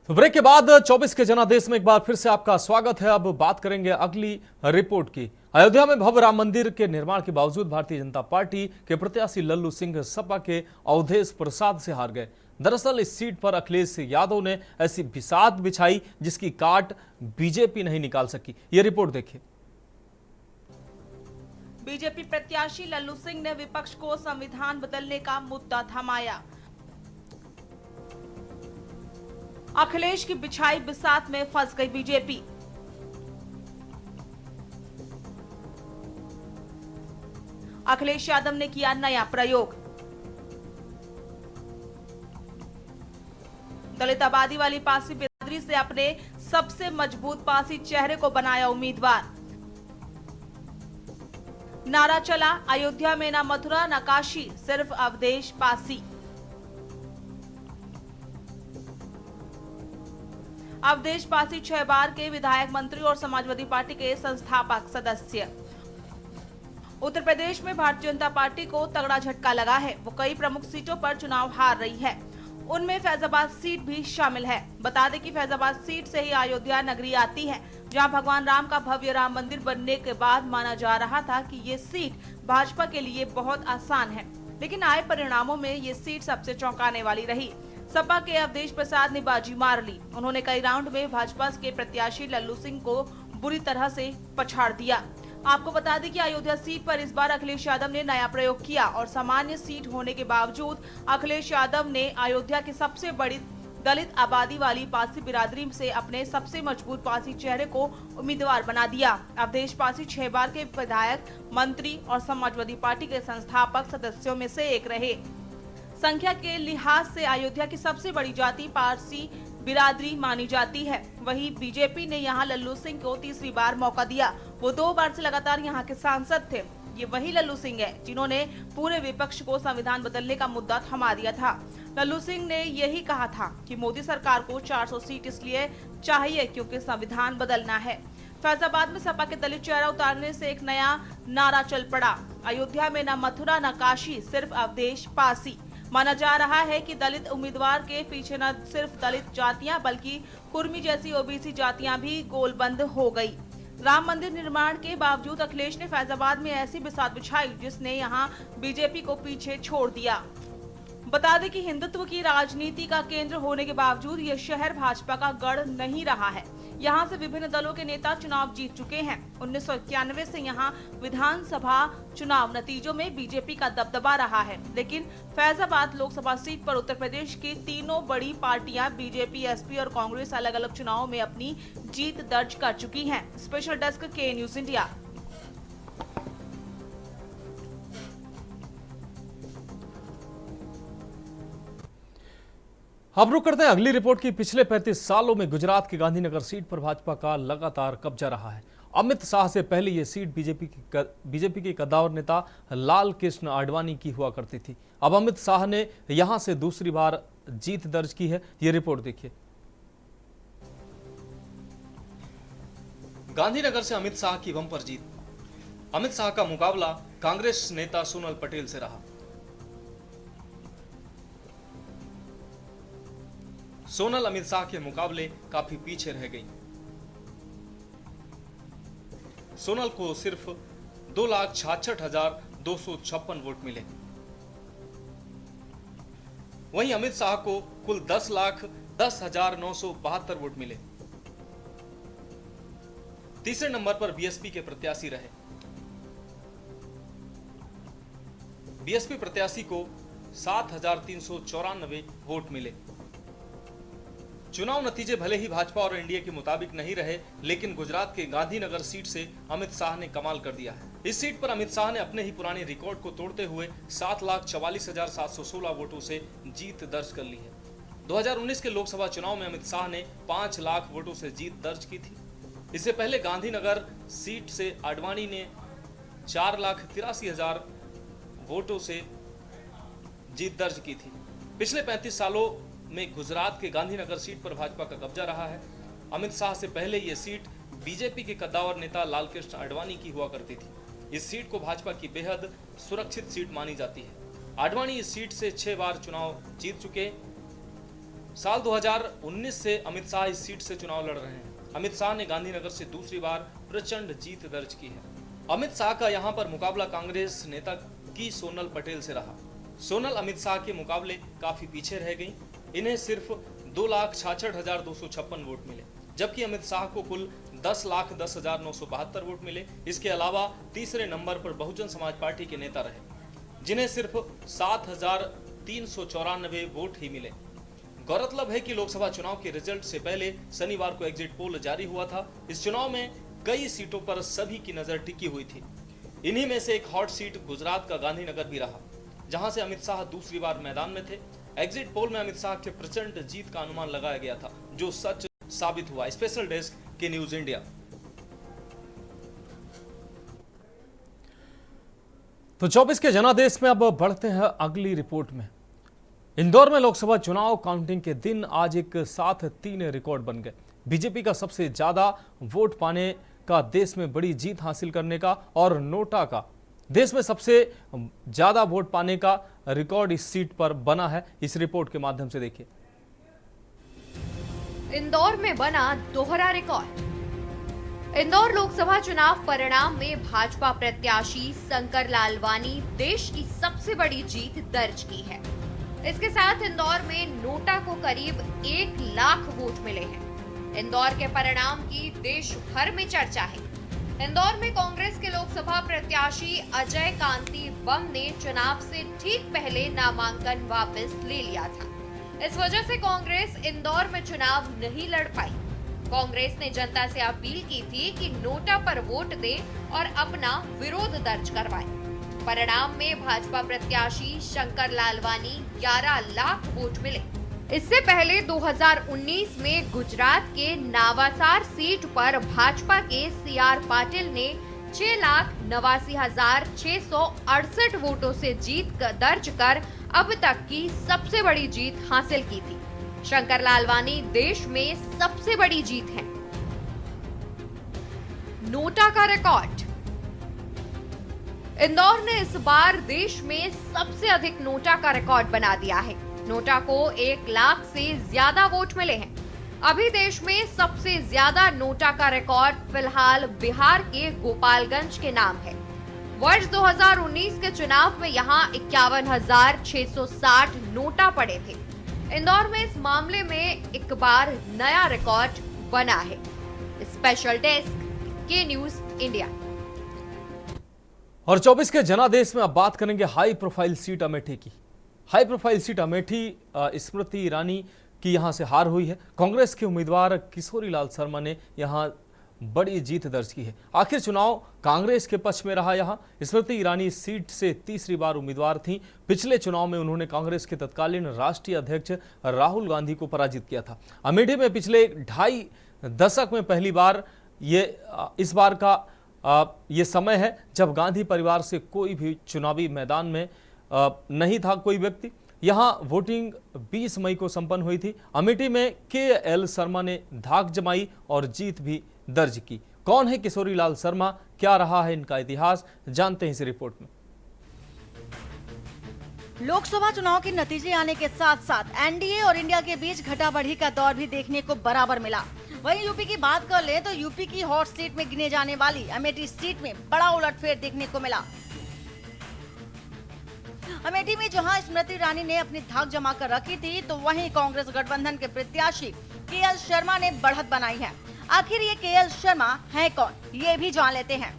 तो ब्रेक के बाद 24 के जनादेश में एक बार फिर से आपका स्वागत है। अब बात करेंगे अगली रिपोर्ट की। अयोध्या में भव्य राम मंदिर के निर्माण के बावजूद भारतीय जनता पार्टी के प्रत्याशी लल्लू सिंह सपा के अवधेश प्रसाद से हार गए। दरअसल इस सीट पर अखिलेश यादव ने ऐसी बिसात बिछाई जिसकी काट बीजेपी नहीं निकाल सकी। ये रिपोर्ट देखिए। बीजेपी प्रत्याशी लल्लू सिंह ने विपक्ष को संविधान बदलने का मुद्दा थमाया। अखिलेश की बिछाई बिसात में फंस गई बीजेपी। अखिलेश यादव ने किया नया प्रयोग। दलित आबादी वाली पासी बिरादरी से अपने सबसे मजबूत पासी चेहरे को बनाया उम्मीदवार। नारा चला, अयोध्या में ना मथुरा ना काशी, सिर्फ अवधेश पासी। अवधेश पासी 6 बार के विधायक, मंत्री और समाजवादी पार्टी के संस्थापक सदस्य। उत्तर प्रदेश में भारतीय जनता पार्टी को तगड़ा झटका लगा है। वो कई प्रमुख सीटों पर चुनाव हार रही है, उनमें फैजाबाद सीट भी शामिल है। बता दें कि फैजाबाद सीट से ही अयोध्या नगरी आती है, जहां भगवान राम का भव्य राम मंदिर बनने के बाद माना जा रहा था कि ये सीट भाजपा के लिए बहुत आसान है, लेकिन आए परिणामों में ये सीट सबसे चौंकाने वाली रही। सपा के अवधेश प्रसाद ने बाजी मार ली। उन्होंने कई राउंड में भाजपा के प्रत्याशी लल्लू सिंह को बुरी तरह से पछाड़ दिया। आपको बता दें कि अयोध्या सीट पर इस बार अखिलेश यादव ने नया प्रयोग किया और सामान्य सीट होने के बावजूद अखिलेश यादव ने अयोध्या की सबसे बड़ी दलित आबादी वाली पासी बिरादरी से अपने सबसे मजबूत पासी चेहरे को उम्मीदवार बना दिया। अवधेश पासी 6 बार के विधायक, मंत्री और समाजवादी पार्टी के संस्थापक सदस्यों में से एक रहे। संख्या के लिहाज से अयोध्या की सबसे बड़ी जाति पारसी बिरादरी मानी जाती है। वहीं बीजेपी ने यहां लल्लू सिंह को तीसरी बार मौका दिया। वो 2 बार से लगातार यहां के सांसद थे। ये वही लल्लू सिंह है जिन्होंने पूरे विपक्ष को संविधान बदलने का मुद्दा थमा दिया था। लल्लू सिंह ने यही कहा था कि मोदी सरकार को 400 सीट इसलिए चाहिए क्योंकि संविधान बदलना है। फैजाबाद में सपा के दलित चेहरा उतारने से एक नया नारा चल पड़ा, अयोध्या में न मथुरा न काशी, सिर्फ अवधेश पासी। माना जा रहा है कि दलित उम्मीदवार के पीछे न सिर्फ दलित जातियां बल्कि कुर्मी जैसी ओबीसी जातियां भी गोलबंद हो गई। राम मंदिर निर्माण के बावजूद अखिलेश ने फैजाबाद में ऐसी बिसात बिछाई जिसने यहां बीजेपी को पीछे छोड़ दिया। बता दें कि हिंदुत्व की राजनीति का केंद्र होने के बावजूद ये शहर भाजपा का गढ़ नहीं रहा है। यहाँ से विभिन्न दलों के नेता चुनाव जीत चुके हैं। 1991 से यहाँ विधानसभा चुनाव नतीजों में बीजेपी का दबदबा रहा है, लेकिन फैजाबाद लोकसभा सीट पर उत्तर प्रदेश की तीनों बड़ी पार्टियां बीजेपी, एसपी और कांग्रेस अलग अलग चुनावों में अपनी जीत दर्ज कर चुकी हैं। स्पेशल डेस्क के न्यूज इंडिया। अब रुक करते हैं अगली रिपोर्ट की। पिछले 35 सालों में गुजरात की गांधीनगर सीट पर भाजपा का लगातार कब्जा रहा है। अमित शाह से पहले यह सीट बीजेपी के कद्दावर नेता लाल कृष्ण आडवाणी की हुआ करती थी। अब अमित शाह ने यहां से दूसरी बार जीत दर्ज की है। यह रिपोर्ट देखिए। गांधीनगर से अमित शाह की बंपर जीत। अमित शाह का मुकाबला कांग्रेस नेता सोनल पटेल से रहा। सोनल अमित शाह के मुकाबले काफी पीछे रह गई। सोनल को सिर्फ 2,66,256 वोट मिले। वहीं अमित शाह को कुल 10,10,972 वोट मिले। तीसरे नंबर पर बीएसपी के प्रत्याशी रहे। बीएसपी प्रत्याशी को 7,394 वोट मिले। चुनाव नतीजे भले ही भाजपा और एनडीए के मुताबिक नहीं रहे, लेकिन गुजरात के गांधीनगर सीट से अमित शाह ने कमाल कर दिया है। इस सीट पर अमित शाह ने अपने ही पुराने रिकॉर्ड को तोड़ते हुए 7,44,716 वोटों से जीत दर्ज कर ली है। 2019 के लोकसभा चुनाव में अमित शाह ने 5 लाख वोटों से जीत दर्ज की थी। इससे पहले गांधीनगर सीट से आडवाणी ने 4,83,000 वोटों से जीत दर्ज की थी। पिछले 35 सालों में गुजरात के गांधीनगर सीट पर भाजपा का कब्जा रहा है। अमित शाह से पहले यह सीट बीजेपी के कद्दावर नेता लालकृष्ण आडवाणी की हुआ करती थी। इस सीट को भाजपा की बेहद सुरक्षित सीट मानी जाती है। आडवाणी इस सीट से 6 बार चुनाव जीत चुके। साल 2019 से अमित शाह इस सीट से चुनाव लड़ रहे हैं। अमित शाह ने गांधीनगर से दूसरी बार प्रचंड जीत दर्ज की है। अमित शाह का यहां पर मुकाबला कांग्रेस नेता की सोनल पटेल से रहा। सोनल अमित शाह के मुकाबले काफी पीछे रह गई। इन्हें सिर्फ 2,66,256 वोट मिले, जबकि अमित शाह को कुल 10,10,972 वोट मिले। इसके अलावा तीसरे नंबर पर बहुजन समाज पार्टी के नेता रहे, जिन्हें सिर्फ 7,394 वोट ही मिले। गौरतलब है कि लोकसभा चुनाव के रिजल्ट से पहले शनिवार को एग्जिट पोल जारी हुआ था। इस चुनाव में कई सीटों पर सभी की नजर टिकी हुई थी। इन्हीं में से एक हॉट सीट गुजरात का गांधीनगर भी रहा, जहां से अमित शाह दूसरी बार मैदान में थे। एग्जिट पोल में अमित शाह के प्रचंड जीत का अनुमान लगाया गया था, जो सच साबित हुआ। स्पेशल डेस्क के न्यूज इंडिया। तो 24 के जनादेश में अब बढ़ते हैं अगली रिपोर्ट में। इंदौर में लोकसभा चुनाव काउंटिंग के दिन आज एक साथ 3 रिकॉर्ड बन गए। बीजेपी का सबसे ज्यादा वोट पाने का, देश में बड़ी जीत हासिल करने का, और नोटा का देश में सबसे ज्यादा वोट पाने का रिकॉर्ड इस सीट पर बना है। इस रिपोर्ट के माध्यम से देखिए। इंदौर में बना दोहरा रिकॉर्ड। इंदौर लोकसभा चुनाव परिणाम में भाजपा प्रत्याशी शंकर लालवानी देश की सबसे बड़ी जीत दर्ज की है। इसके साथ इंदौर में नोटा को करीब 1 लाख वोट मिले हैं। इंदौर के परिणाम की देश भर में चर्चा है। इंदौर में कांग्रेस के लोकसभा प्रत्याशी अजय कांति बम ने चुनाव से ठीक पहले नामांकन वापस ले लिया था। इस वजह से कांग्रेस इंदौर में चुनाव नहीं लड़ पाई। कांग्रेस ने जनता से अपील की थी कि नोटा पर वोट दें और अपना विरोध दर्ज करवाएं। परिणाम में भाजपा प्रत्याशी शंकर लालवानी 11 लाख वोट मिले। इससे पहले 2019 में गुजरात के नावासार सीट पर भाजपा के CR पाटिल ने 6,89,668 वोटों से जीत दर्ज कर अब तक की सबसे बड़ी जीत हासिल की थी। शंकर लालवानी देश में सबसे बड़ी जीत है। नोटा का रिकॉर्ड। इंदौर ने इस बार देश में सबसे अधिक नोटा का रिकॉर्ड बना दिया है। नोटा को 1 लाख से ज्यादा वोट मिले हैं। अभी देश में सबसे ज्यादा नोटा का रिकॉर्ड फिलहाल बिहार के गोपालगंज के नाम है। वर्ष 2019 के चुनाव में यहां 51,660 नोटा पड़े थे। इंदौर में इस मामले में एक बार नया रिकॉर्ड बना है। स्पेशल डेस्क के न्यूज इंडिया। और 24 के जनादेश में अब बात करेंगे हाई प्रोफाइल सीट अमेठी की। High profile seat Amethi Smriti Irani की यहां से हार हुई है। कांग्रेस के उम्मीदवार किशोरी लाल शर्मा ने यहां बड़ी जीत दर्ज की है। आखिर चुनाव कांग्रेस के पक्ष में रहा। यहां स्मृति ईरानी सीट से तीसरी बार उम्मीदवार थीं। पिछले चुनाव में उन्होंने कांग्रेस के तत्कालीन राष्ट्रीय अध्यक्ष राहुल गांधी को पराजित किया था। अमेठी में पिछले 2.5 दशक में पहली बार इस बार का ये समय है जब गांधी परिवार से कोई भी चुनावी मैदान में नहीं था कोई व्यक्ति। यहां वोटिंग 20 मई को संपन्न हुई थी। अमेठी में KL शर्मा ने धाक जमाई और जीत भी दर्ज की। कौन है किशोरी लाल शर्मा, क्या रहा है इनका इतिहास, जानते हैं इस रिपोर्ट में। लोकसभा चुनाव के नतीजे आने के साथ साथ NDA और इंडिया के बीच घटाबढ़ी का दौर भी देखने को बराबर मिला। वहीं यूपी की बात कर ले तो यूपी की हॉट सीट में गिने जाने वाली अमेठी सीट में बड़ा उलटफेर देखने को मिला। अमेठी में जहां स्मृति ईरानी ने अपनी धाक जमा कर रखी थी, तो वहीं कांग्रेस गठबंधन के प्रत्याशी KL शर्मा ने बढ़त बनाई है। आखिर ये KL शर्मा है कौन, ये भी जान लेते हैं।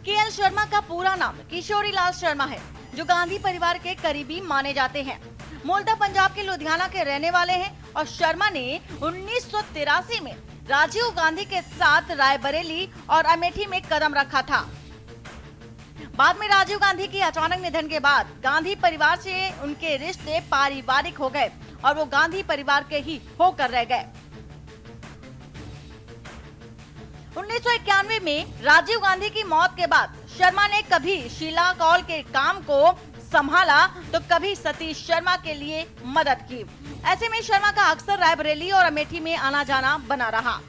KL शर्मा का पूरा नाम किशोरी लाल शर्मा है, जो गांधी परिवार के करीबी माने जाते हैं। मूलतः पंजाब के लुधियाना के रहने वाले हैं और शर्मा ने 1983 में राजीव गांधी के साथ रायबरेली और अमेठी में कदम रखा था। बाद में राजीव गांधी के अचानक निधन के बाद गांधी परिवार से उनके रिश्ते पारिवारिक हो गए और वो गांधी परिवार के ही होकर रह गए। 1991 में राजीव गांधी की मौत के बाद शर्मा ने कभी शीला कौल के काम को संभाला तो कभी सतीश शर्मा के लिए मदद की। ऐसे में शर्मा का अक्सर रायबरेली और अमेठी में आना जाना बना रहा।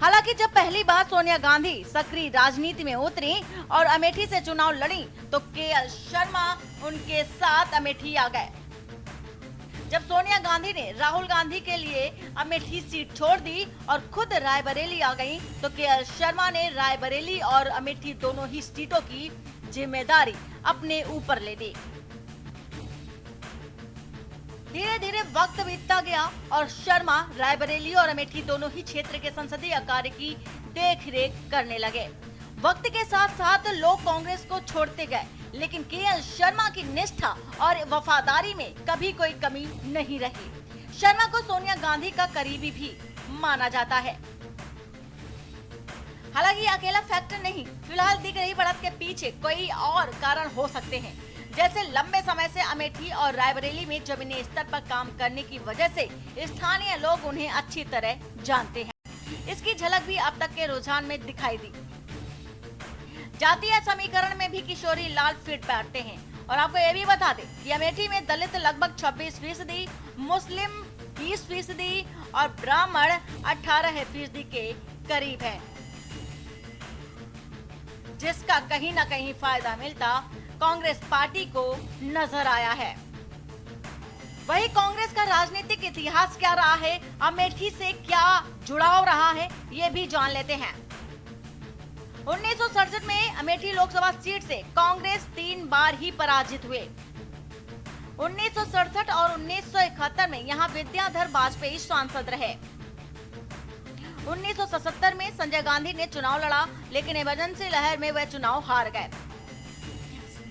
हालांकि जब पहली बार सोनिया गांधी सक्रिय राजनीति में उतरी और अमेठी से चुनाव लड़ी, तो KL शर्मा उनके साथ अमेठी आ गए। जब सोनिया गांधी ने राहुल गांधी के लिए अमेठी सीट छोड़ दी और खुद रायबरेली आ गईं, तो केएल शर्मा ने रायबरेली और अमेठी दोनों ही सीटों की जिम्मेदारी अपने ऊपर ले ली। धीरे धीरे वक्त बीतता गया और शर्मा रायबरेली और अमेठी दोनों ही क्षेत्र के संसदीय कार्य की देखरेख करने लगे। वक्त के साथ साथ लोग कांग्रेस को छोड़ते गए, लेकिन केएल शर्मा की निष्ठा और वफादारी में कभी कोई कमी नहीं रही। शर्मा को सोनिया गांधी का करीबी भी माना जाता है। हालांकि अकेला फैक्टर नहीं, फिलहाल दिख रही बढ़त के पीछे कोई और कारण हो सकते हैं, जैसे लंबे समय से अमेठी और रायबरेली में जमीनी स्तर पर काम करने की वजह से स्थानीय लोग उन्हें अच्छी तरह जानते हैं। इसकी झलक भी अब तक के रुझान में दिखाई दी। जातीय समीकरण में भी किशोरी लाल फिट बैठते हैं। और आपको ये भी बता दें कि अमेठी में दलित लगभग 26%, मुस्लिम 20% और ब्राह्मण 18% के करीब है, जिसका कहीं न कहीं फायदा मिलता कांग्रेस पार्टी को नजर आया है। वही कांग्रेस का राजनीतिक इतिहास क्या रहा है, अमेठी से क्या जुड़ाव रहा है, ये भी जान लेते हैं। 1967 में अमेठी लोकसभा सीट से कांग्रेस 3 बार ही पराजित हुए। 1967 और 1971 में यहां विद्याधर वाजपेयी सांसद रहे। 1977 में संजय गांधी ने चुनाव लड़ा, लेकिन इमरजेंसी लहर में वह चुनाव हार गए।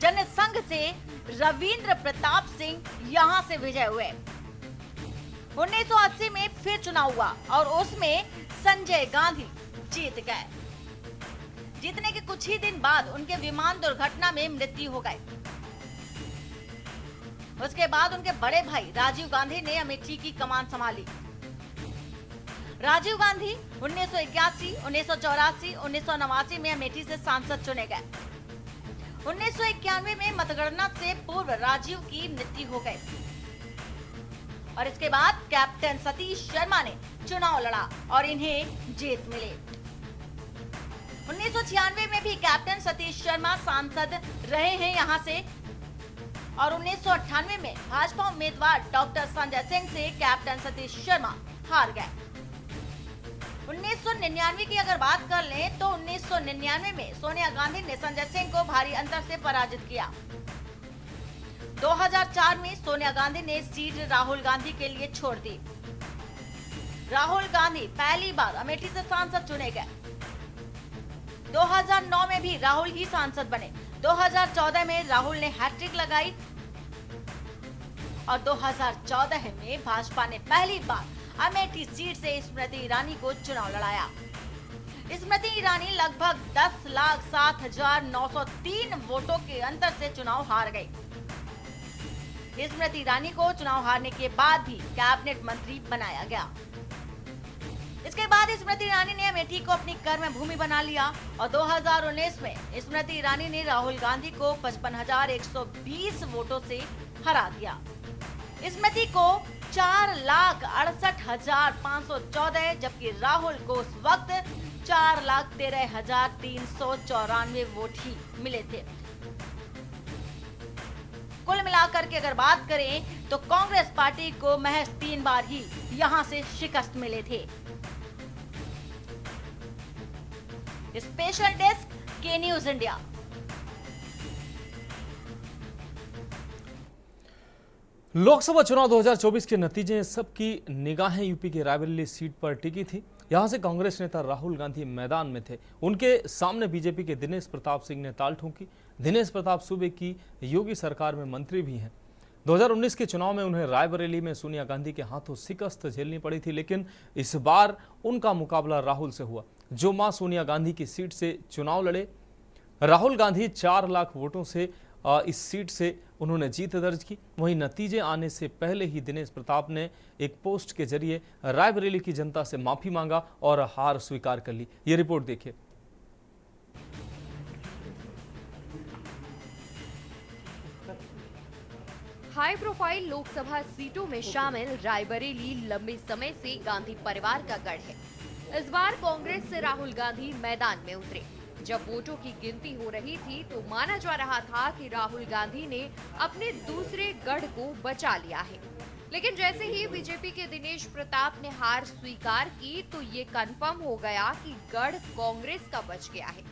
जनसंघ से रविंद्र प्रताप सिंह यहां से विजय हुए। 1980 में फिर चुनाव हुआ और उसमें संजय गांधी जीत गए। जीतने के कुछ ही दिन बाद उनके विमान दुर्घटना में मृत्यु हो गई। उसके बाद उनके बड़े भाई राजीव गांधी ने अमेठी की कमान संभाली। राजीव गांधी 1981, 1984, 1989 में अमेठी से सांसद चुने गए। 1991 में मतगणना से पूर्व राजीव की मृत्यु हो गई और इसके बाद कैप्टन सतीश शर्मा ने चुनाव लड़ा और इन्हें जीत मिली। 1996 में भी कैप्टन सतीश शर्मा सांसद रहे हैं यहां से और 1998 में भाजपा उम्मीदवार डॉक्टर संजय सिंह से कैप्टन सतीश शर्मा हार गए। 1999 की अगर बात कर लें तो 1999 में सोनिया गांधी ने संजय सिंह को भारी अंतर से पराजित किया। 2004 में सोनिया गांधी ने सीट राहुल गांधी के लिए छोड़ दी। राहुल गांधी पहली बार अमेठी से सांसद चुने गए। 2009 में भी राहुल ही सांसद बने। 2014 में राहुल ने हैट्रिक लगाई और 2014 में भाजपा ने पहली बार अमेठी सीट से स्मृति ईरानी को चुनाव लड़ाया। स्मृति ईरानी लगभग 10,07,903 वोटों के अंतर से चुनाव हार गई। स्मृति ईरानी को चुनाव हारने के बाद भी कैबिनेट मंत्री बनाया गया। इसके बाद स्मृति ईरानी ने अमेठी को अपनी कर्म भूमि बना लिया और 2019 में स्मृति ईरानी ने राहुल गांधी को 55,120 वोटों से हरा दिया। स्मृति को 4,68,514 जबकि राहुल को उस वक्त 4,13,394 वोट ही मिले थे। कुल मिलाकर के अगर बात करें तो कांग्रेस पार्टी को महज 3 बार ही यहां से शिकस्त मिले थे। स्पेशल डेस्क के न्यूज इंडिया। लोकसभा चुनाव 2024 के नतीजे सबकी निगाहें यूपी के रायबरेली सीट पर टिकी थी। यहां से कांग्रेस नेता राहुल गांधी मैदान में थे। उनके सामने बीजेपी के दिनेश प्रताप सिंह ने ताल ठोकी। दिनेश प्रताप सूबे की योगी सरकार में मंत्री भी हैं। 2019 के चुनाव में उन्हें रायबरेली में सोनिया गांधी के हाथों शिकस्त झेलनी पड़ी थी, लेकिन इस बार उनका मुकाबला राहुल से हुआ, जो मां सोनिया गांधी की सीट से चुनाव लड़े। राहुल गांधी 4 लाख वोटों से इस सीट से उन्होंने जीत दर्ज की। वहीं नतीजे आने से पहले ही दिनेश प्रताप ने एक पोस्ट के जरिए रायबरेली की जनता से माफी मांगा और हार स्वीकार कर ली। ये रिपोर्ट देखिए। हाई प्रोफाइल लोकसभा सीटों में शामिल रायबरेली लंबे समय से गांधी परिवार का गढ़ है। इस बार कांग्रेस से राहुल गांधी मैदान में उतरे। जब वोटों की गिनती हो रही थी तो माना जा रहा था कि राहुल गांधी ने अपने दूसरे गढ़ को बचा लिया है। लेकिन जैसे ही बीजेपी के दिनेश प्रताप ने हार स्वीकार की तो ये कंफर्म हो गया कि गढ़ कांग्रेस का बच गया है।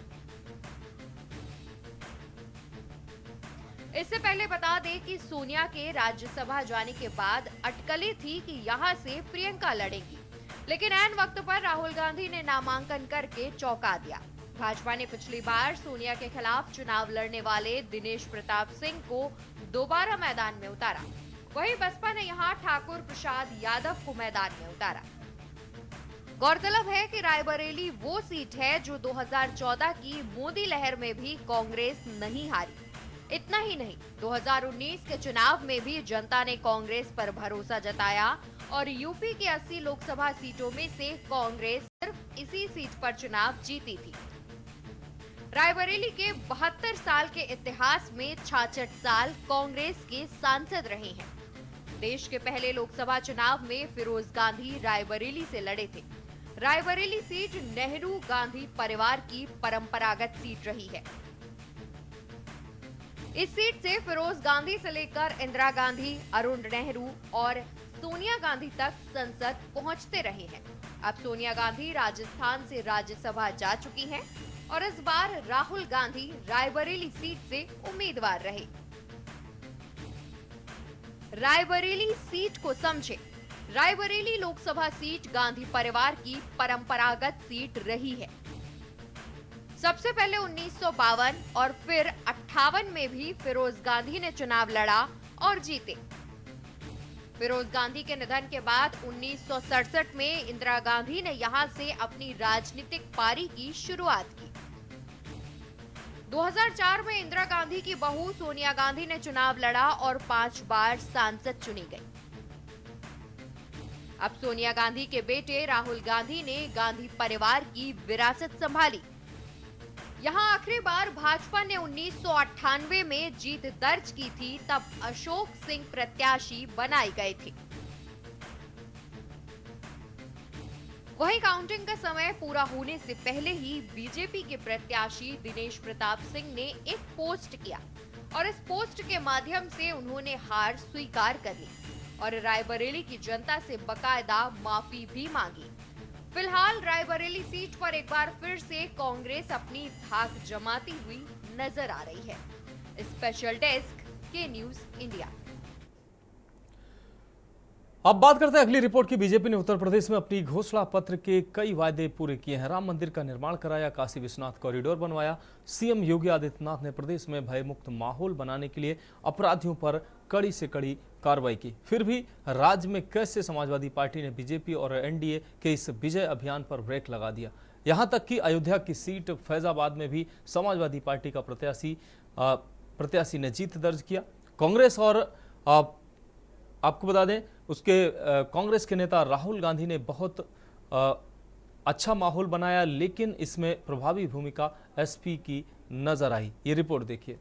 इससे पहले बता दें कि सोनिया के राज्यसभा जाने के बाद अटकलें थी कि यहां से प्रियंका लड़ेंगी, लेकिन ऐन वक्त पर राहुल गांधी ने नामांकन करके चौंका दिया। भाजपा ने पिछली बार सोनिया के खिलाफ चुनाव लड़ने वाले दिनेश प्रताप सिंह को दोबारा मैदान में उतारा। वहीं बसपा ने यहां ठाकुर प्रसाद यादव को मैदान में उतारा। गौरतलब है कि रायबरेली वो सीट है जो 2014 की मोदी लहर में भी कांग्रेस नहीं हारी। इतना ही नहीं, 2019 के चुनाव में भी जनता ने कांग्रेस पर भरोसा जताया और यूपी के 80 लोकसभा सीटों में से कांग्रेस सिर्फ इसी सीट पर चुनाव जीती थी। रायबरेली के 72 साल के इतिहास में 66 साल कांग्रेस के सांसद रहे हैं। देश के पहले लोकसभा चुनाव में फिरोज गांधी रायबरेली से लड़े थे। रायबरेली सीट नेहरू गांधी परिवार की परंपरागत सीट रही है। इस सीट से फिरोज गांधी से लेकर इंदिरा गांधी, अरुण नेहरू और सोनिया गांधी तक संसद पहुंचते रहे हैं। अब सोनिया गांधी राजस्थान से राज्यसभा जा चुकी हैं और इस बार राहुल गांधी रायबरेली सीट से उम्मीदवार रहे। रायबरेली सीट को समझे। रायबरेली लोकसभा सीट गांधी परिवार की परंपरागत सीट रही है। सबसे पहले 1952 और फिर 58 में भी फिरोज गांधी ने चुनाव लड़ा और जीते। फिरोज गांधी के निधन के बाद 1967 में इंदिरा गांधी ने यहां से अपनी राजनीतिक पारी की शुरुआत की। 2004 में इंदिरा गांधी की बहू सोनिया गांधी ने चुनाव लड़ा और 5 बार सांसद चुनी गई। अब सोनिया गांधी के बेटे राहुल गांधी ने गांधी परिवार की विरासत संभाली। यहां आखिरी बार भाजपा ने 1998 में जीत दर्ज की थी, तब अशोक सिंह प्रत्याशी बनाए गए थे। वहीं काउंटिंग का समय पूरा होने से पहले ही बीजेपी के प्रत्याशी दिनेश प्रताप सिंह ने एक पोस्ट किया और इस पोस्ट के माध्यम से उन्होंने हार स्वीकार कर ली और रायबरेली की जनता से बकायदा माफी भी मांगी। फिलहाल रायबरेली सीट पर एक बार फिर से कांग्रेस अपनी धाक जमाती हुई नजर आ रही है। स्पेशल डेस्क के न्यूज इंडिया। अब बात करते हैं अगली रिपोर्ट की। बीजेपी ने उत्तर प्रदेश में अपनी घोषणा पत्र के कई वायदे पूरे किए हैं। राम मंदिर का निर्माण कराया, काशी विश्वनाथ कॉरिडोर बनवाया। सीएम योगी आदित्यनाथ ने प्रदेश में भयमुक्त माहौल बनाने के लिए अपराधियों पर कड़ी से कड़ी कार्रवाई की। फिर भी राज्य में कैसे समाजवादी पार्टी ने बीजेपी और एनडीए के इस विजय अभियान पर ब्रेक लगा दिया। यहां तक कि अयोध्या की सीट फैजाबाद में भी समाजवादी पार्टी का प्रत्याशी ने जीत दर्ज किया। कांग्रेस और आपको बता दें उसके कांग्रेस के नेता राहुल गांधी ने बहुत अच्छा माहौल बनाया, लेकिन इसमें प्रभावी भूमिका एसपी की नजर आई। ये रिपोर्ट देखिए।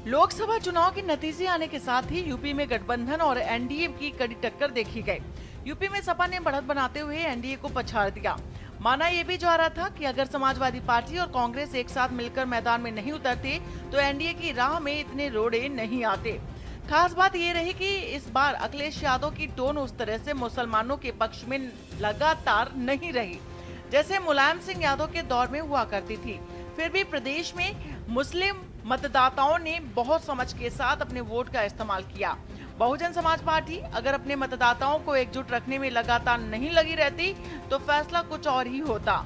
लोकसभा चुनाव के नतीजे आने के साथ ही यूपी में गठबंधन और एनडीए की कड़ी टक्कर देखी गई। यूपी में सपा ने बढ़त बनाते हुए एनडीए को पछाड़ दिया। माना यह भी जा रहा था कि अगर समाजवादी पार्टी और कांग्रेस एक साथ मिलकर मैदान में नहीं उतरते तो एनडीए की राह में इतने रोड़े नहीं आते। खास बात ये रही कि इस बार अखिलेश यादव की टोन उस तरह से मुसलमानों के पक्ष में लगातार नहीं रही जैसे मुलायम सिंह यादव के दौर में हुआ करती थी। फिर भी प्रदेश में मुस्लिम मतदाताओं ने बहुत समझ के साथ अपने वोट का इस्तेमाल किया। बहुजन समाज पार्टी अगर अपने मतदाताओं को एकजुट रखने में लगातार नहीं लगी रहती तो फैसला कुछ और ही होता।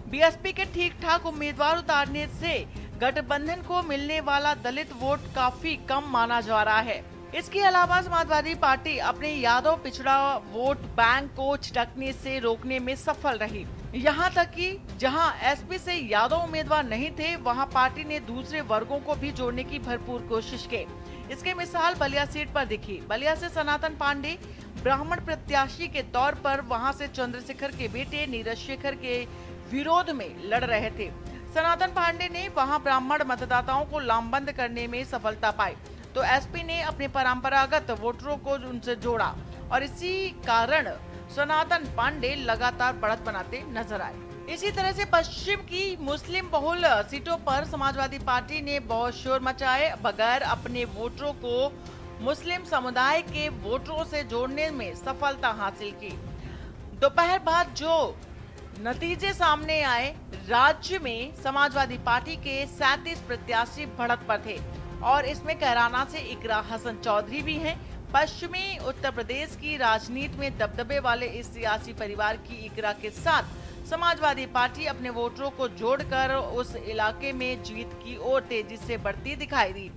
बीएसपी के ठीक ठाक उम्मीदवार उतारने से गठबंधन को मिलने वाला दलित वोट काफी कम माना जा रहा है। इसके अलावा समाजवादी पार्टी अपने यादव पिछड़ा वोट बैंक को छिटकने से रोकने में सफल रही। यहाँ तक कि जहाँ एसपी से यादव उम्मीदवार नहीं थे, वहाँ पार्टी ने दूसरे वर्गों को भी जोड़ने की भरपूर कोशिश की। इसके मिसाल बलिया सीट पर दिखी। बलिया से सनातन पांडे ब्राह्मण प्रत्याशी के तौर पर वहाँ से चंद्रशेखर के बेटे नीरज शेखर के विरोध में लड़ रहे थे। सनातन पांडे ने वहाँ ब्राह्मण मतदाताओं को लामबंद करने में सफलता पाई तो एसपी ने अपने परंपरागत वोटरों को उनसे जोड़ा और इसी कारण सनातन पांडे लगातार बढ़त बनाते नजर आए। इसी तरह से पश्चिम की मुस्लिम बहुल सीटों पर समाजवादी पार्टी ने बहुत शोर मचाए बगैर अपने वोटरों को मुस्लिम समुदाय के वोटरों से जोड़ने में सफलता हासिल की। दोपहर बाद जो नतीजे सामने आए, राज्य में समाजवादी पार्टी के 37 प्रत्याशी बढ़त पर थे और इसमें कैराना से इकरा हसन चौधरी भी हैं। पश्चिमी उत्तर प्रदेश की राजनीति में दबदबे वाले इस सियासी परिवार की इकरा के साथ समाजवादी पार्टी अपने वोटरों को जोड़कर उस इलाके में जीत की ओर तेजी से बढ़ती दिखाई दी,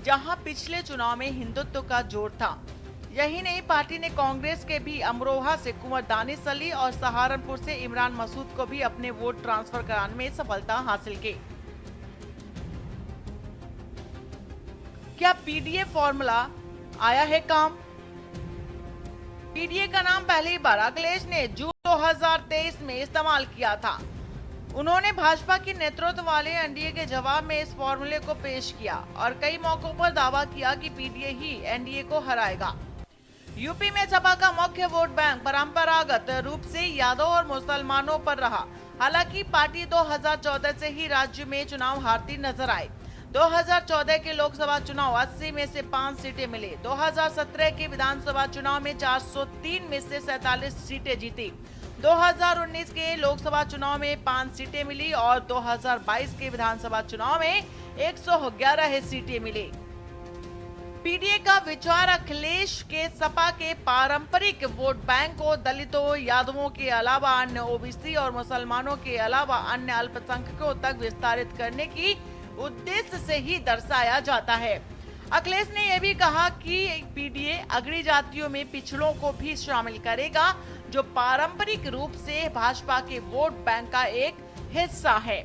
जहां पिछले चुनाव में हिंदुत्व का जोर था। यही नहीं, पार्टी ने कांग्रेस के भी अमरोहा से कुंवर दानिश अली और सहारनपुर से इमरान मसूद को भी अपने वोट ट्रांसफर कराने में सफलता हासिल की। क्या पीडीए फॉर्मूला आया है काम? पीडीए का नाम पहली बार अखिलेश ने जून 2023 में इस्तेमाल किया था। उन्होंने भाजपा की नेतृत्व वाले एनडीए के जवाब में इस फॉर्मूले को पेश किया और कई मौकों पर दावा किया कि पीडीए ही एनडीए को हराएगा। यूपी में सपा का मुख्य वोट बैंक परंपरागत रूप से यादव और मुसलमानों पर रहा। हालांकि पार्टी 2014 से ही राज्य में चुनाव हारती नजर आई। 2014 के लोकसभा चुनाव 80 में से 5 सीटें मिली। 2017 के विधानसभा चुनाव में 403 में से 47 सीटें जीती। 2019 के लोकसभा चुनाव में 5 सीटें मिली और 2022 के विधानसभा चुनाव में 111 सीटें मिली। पीडीए का विचार अखिलेश के सपा के पारंपरिक वोट बैंक को दलितों, यादवों के अलावा अन्य ओबीसी और मुसलमानों के अलावा अन्य अल्पसंख्यकों तक विस्तारित करने की उद्देश्य से ही दर्शाया जाता है। अखिलेश ने यह भी कहा कि पीडीए अग्रणी जातियों में पिछड़ों को भी शामिल करेगा, जो पारंपरिक रूप से भाजपा के वोट बैंक का एक हिस्सा है।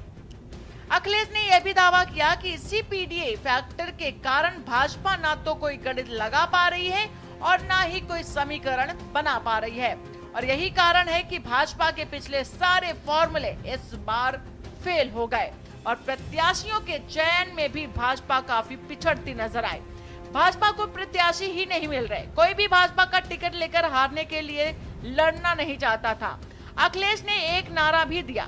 अखिलेश ने यह भी दावा किया कि इसी पीडीए फैक्टर के कारण भाजपा न तो कोई गणित लगा पा रही है और न ही कोई समीकरण बना पा रही है, और यही कारण है कि भाजपा के पिछले सारे फॉर्मूले इस बार फेल हो गए और प्रत्याशियों के चयन में भी भाजपा काफी पिछड़ती नजर आई। भाजपा को प्रत्याशी ही नहीं मिल रहे। कोई भी भाजपा का टिकट लेकर हारने के लिए लड़ना नहीं चाहता था। अखिलेश ने एक नारा भी दिया,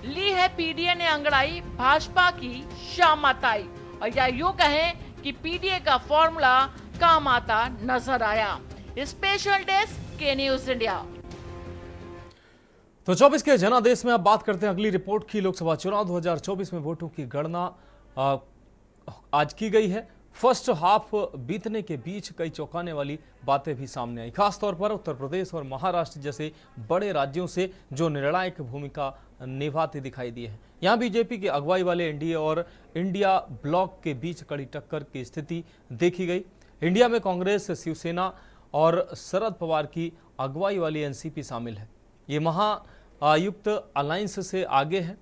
ली है पीडीए ने अंगड़ाई, भाजपा की शाम आताई, और या यूं कहें कि पीडीए का फॉर्मूला काम आता नजर आया। स्पेशल डेस्क के न्यूज इंडिया। तो 24 के जनादेश में अब बात करते हैं अगली रिपोर्ट की। लोकसभा चुनाव 2024 में वोटों की गणना आज की गई है। फर्स्ट हाफ बीतने के बीच कई चौंकाने वाली बातें भी सामने आई, खासतौर पर उत्तर प्रदेश और महाराष्ट्र जैसे बड़े राज्यों से जो निर्णायक भूमिका निभाते दिखाई दिए हैं। यहाँ बीजेपी की अगुवाई वाले एनडीए और इंडिया ब्लॉक के बीच कड़ी टक्कर की स्थिति देखी गई। इंडिया में कांग्रेस, शिवसेना और शरद पवार की अगुवाई वाली एनसीपी शामिल है। ये महायुक्त अलायंस से आगे है।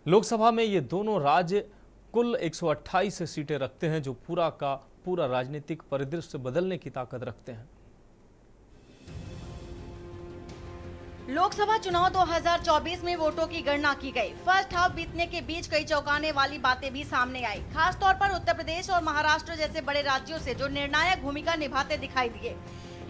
लोकसभा में ये दोनों राज्य कुल 128 सीटें रखते हैं, जो पूरा का पूरा राजनीतिक परिदृश्य बदलने की ताकत रखते हैं। लोकसभा चुनाव 2024 में वोटों की गणना की गई। फर्स्ट हाफ बीतने के बीच कई चौंकाने वाली बातें भी सामने आई, खासतौर पर उत्तर प्रदेश और महाराष्ट्र जैसे बड़े राज्यों से जो निर्णायक भूमिका निभाते दिखाई दिए।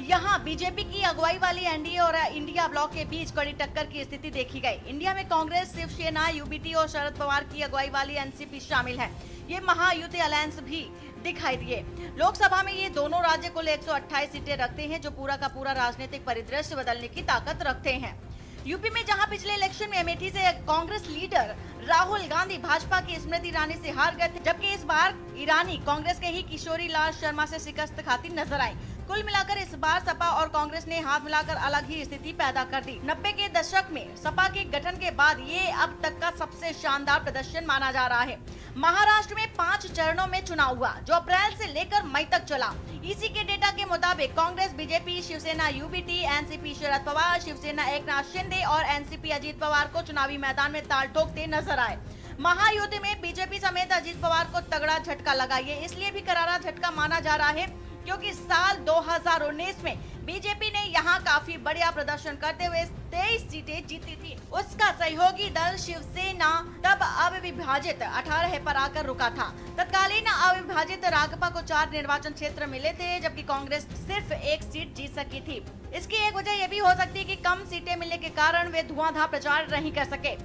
यहाँ बीजेपी की अगुवाई वाली एनडीए और इंडिया ब्लॉक के बीच कड़ी टक्कर की स्थिति देखी गई। इंडिया में कांग्रेस, शिवसेना, यूबीटी और शरद पवार की अगुवाई वाली एनसीपी शामिल है। ये महायुति अलायंस भी दिखाई दिए। लोकसभा में ये दोनों राज्य कुल 128 सीटें रखते हैं, जो पूरा का पूरा राजनीतिक परिदृश्य बदलने की ताकत रखते हैं। यूपी में जहां पिछले इलेक्शन में अमेठी से कांग्रेस लीडर राहुल गांधी भाजपा की स्मृति ईरानी से हार गए थे, जबकि इस बार ईरानी कांग्रेस के ही किशोरी लाल शर्मा से शिकस्त खाती नजर आई। कुल मिलाकर इस बार सपा और कांग्रेस ने हाथ मिलाकर अलग ही स्थिति पैदा कर दी। 90 के दशक में सपा के गठन के बाद ये अब तक का सबसे शानदार प्रदर्शन माना जा रहा है। महाराष्ट्र में 5 चरणों में चुनाव हुआ, जो अप्रैल से लेकर मई तक चला। इसी के डेटा के मुताबिक कांग्रेस, बीजेपी, शिवसेना, यूबीटी, एनसीपी शरद पवार, शिवसेना एकनाथ शिंदे और एनसीपी अजीत पवार को चुनावी मैदान में ताल ठोकते नजर आए। महायुति में बीजेपी समेत अजीत पवार को तगड़ा झटका लगा। ये इसलिए भी करारा झटका माना जा रहा है क्योंकि साल 2019 में बीजेपी ने यहां काफी बढ़िया प्रदर्शन करते हुए 23 सीटें जीती थी। उसका सहयोगी दल शिवसेना तब अविभाजित 18 पर आकर रुका था। तत्कालीन अविभाजित रागपा को 4 निर्वाचन क्षेत्र मिले थे, जबकि कांग्रेस सिर्फ 1 सीट जीत सकी थी। इसकी एक वजह यह भी हो सकती है कि कम सीटें मिलने के कारण वे धुआंधार प्रचार नहीं कर सके।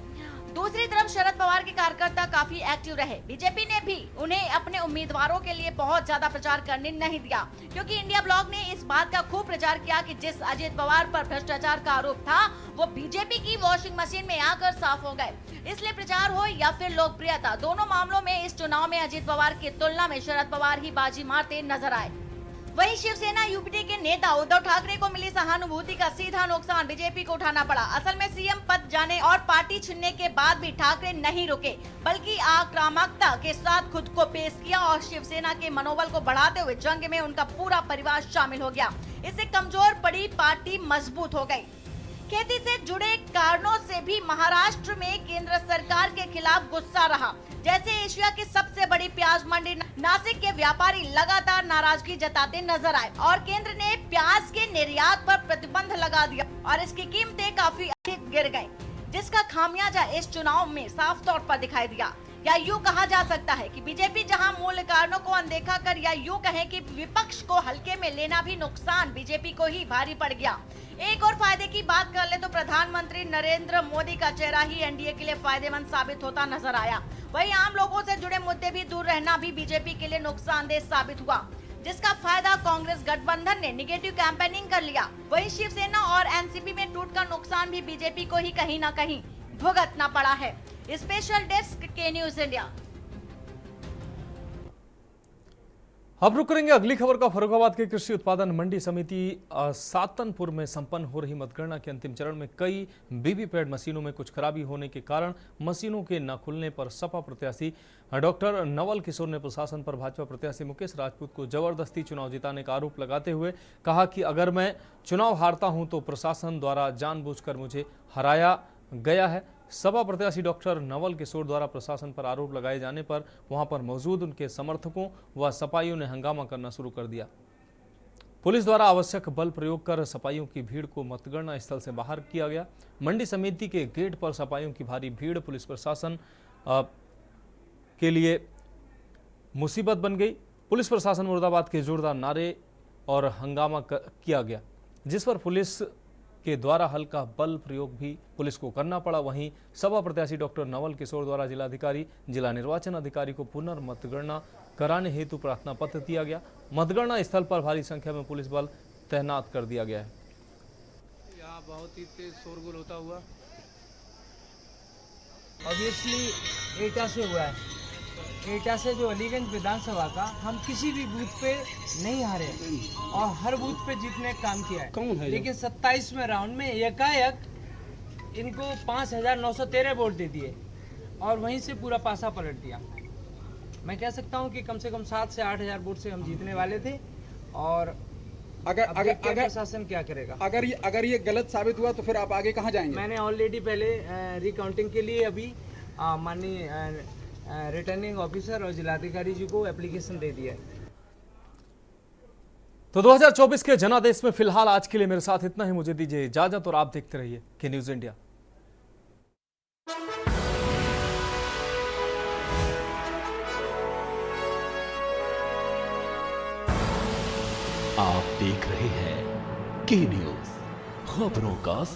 दूसरी तरफ शरद पवार के कार्यकर्ता काफी एक्टिव रहे। बीजेपी ने भी उन्हें अपने उम्मीदवारों के लिए बहुत ज्यादा प्रचार करने नहीं दिया, क्योंकि इंडिया ब्लॉक ने इस बात का खूब प्रचार किया कि जिस अजित पवार पर भ्रष्टाचार का आरोप था वो बीजेपी की वॉशिंग मशीन में आकर साफ हो गए। इसलिए प्रचार हो या फिर लोकप्रियता, दोनों मामलों में इस चुनाव में अजित पवार की तुलना में शरद पवार ही बाजी मारते नजर आए। वहीं शिवसेना यूपीटी के नेता उद्धव ठाकरे को मिली सहानुभूति का सीधा नुकसान बीजेपी को उठाना पड़ा। असल में सीएम पद जाने और पार्टी छिनने के बाद भी ठाकरे नहीं रुके, बल्कि आक्रामकता के साथ खुद को पेश किया और शिवसेना के मनोबल को बढ़ाते हुए जंग में उनका पूरा परिवार शामिल हो गया। इससे कमजोर पड़ी पार्टी मजबूत हो गई। खेती से जुड़े कारणों से भी महाराष्ट्र में केंद्र सरकार के खिलाफ गुस्सा रहा। जैसे एशिया की सबसे बड़ी प्याज मंडी नासिक के व्यापारी लगातार नाराजगी जताते नजर आए और केंद्र ने प्याज के निर्यात पर प्रतिबंध लगा दिया और इसकी कीमतें काफी अधिक गिर गयी, जिसका खामियाजा इस चुनाव में साफ तौर पर दिखाई दिया। या यूं कहा जा सकता है कि बीजेपी जहां मूल कारणों को अनदेखा कर या यूं कहें कि विपक्ष को हल्के में लेना भी नुकसान बीजेपी को ही भारी पड़ गया। एक और फायदे की बात कर ले तो प्रधानमंत्री नरेंद्र मोदी का चेहरा ही एनडीए के लिए फायदेमंद साबित होता नजर आया। वहीं आम लोगों से जुड़े मुद्दे भी दूर रहना भी बीजेपी के लिए नुकसानदेह साबित हुआ, जिसका फायदा कांग्रेस गठबंधन ने निगेटिव कैंपेनिंग कर लिया। वहीं शिवसेना और एनसीपी में टूट का नुकसान भी बीजेपी को ही कहीं न कहीं भुगतना पड़ा है। स्पेशल डेस्क के न्यूज इंडिया। अब रुक करेंगे अगली खबर का। फर्रुखाबाद के कृषि उत्पादन मंडी समिति सातनपुर में संपन्न हो रही मतगणना के अंतिम चरण में कई वीवीपैट मशीनों में कुछ खराबी होने के कारण मशीनों के न खुलने पर सपा प्रत्याशी डॉक्टर नवल किशोर ने प्रशासन पर भाजपा प्रत्याशी मुकेश राजपूत को जबरदस्ती चुनाव जिताने का आरोप लगाते हुए कहा कि अगर मैं चुनाव हारता हूं तो प्रशासन द्वारा जानबूझकर मुझे हराया गया है। सपा प्रत्याशी डॉक्टर नवल किशोर द्वारा प्रशासन पर आरोप लगाए जाने पर वहां पर मौजूद उनके समर्थकों व सपाइयों ने हंगामा करना शुरू कर दिया। पुलिस द्वारा आवश्यक बल प्रयोग कर सपाइयों की भीड़ को मतगणना स्थल से बाहर किया गया। मंडी समिति के गेट पर सपाइयों की भारी भीड़ पुलिस प्रशासन के लिए मुसीबत बन गई। पुलिस प्रशासन मुर्दाबाद के जोरदार नारे और हंगामा किया गया, जिस पर पुलिस के द्वारा हल्का बल प्रयोग भी पुलिस को करना पड़ा। वहीं सपा प्रत्याशी डॉक्टर नवल किशोर द्वारा जिलाधिकारी, जिला निर्वाचन अधिकारी को पुनर्मतगणना कराने हेतु प्रार्थना पत्र दिया गया। मतगणना स्थल पर भारी संख्या में पुलिस बल तैनात कर दिया गया है। यहाँ बहुत ही तेज शोरगुल होता हुआ ऑब्वियसली एटा से हुआ है। एटा से जो अलीगंज विधानसभा का हम किसी भी बूथ पे नहीं हारे और हर बूथ पे जीतने का काम किया है। कौन है? लेकिन 27वें राउंड में एकाएक इनको 5,913 वोट दे दिए और वहीं से पूरा पासा पलट दिया। मैं कह सकता हूं कि कम से कम 7 से 8,000 वोट से हम जीतने वाले थे। और अगर प्रशासन क्या करेगा? अगर ये गलत साबित हुआ तो फिर आप आगे कहां जाएंगे? मैंने ऑलरेडी पहले रिकाउंटिंग के लिए अभी माननीय रिटर्निंग ऑफिसर और जिलाधिकारी जी को एप्लीकेशन दे दिया है। तो 2024 के जनादेश में फिलहाल आज के लिए मेरे साथ इतना ही। मुझे दीजिए इजाजत और आप देखते रहिए के न्यूज इंडिया। आप देख रहे हैं के न्यूज, खबरों का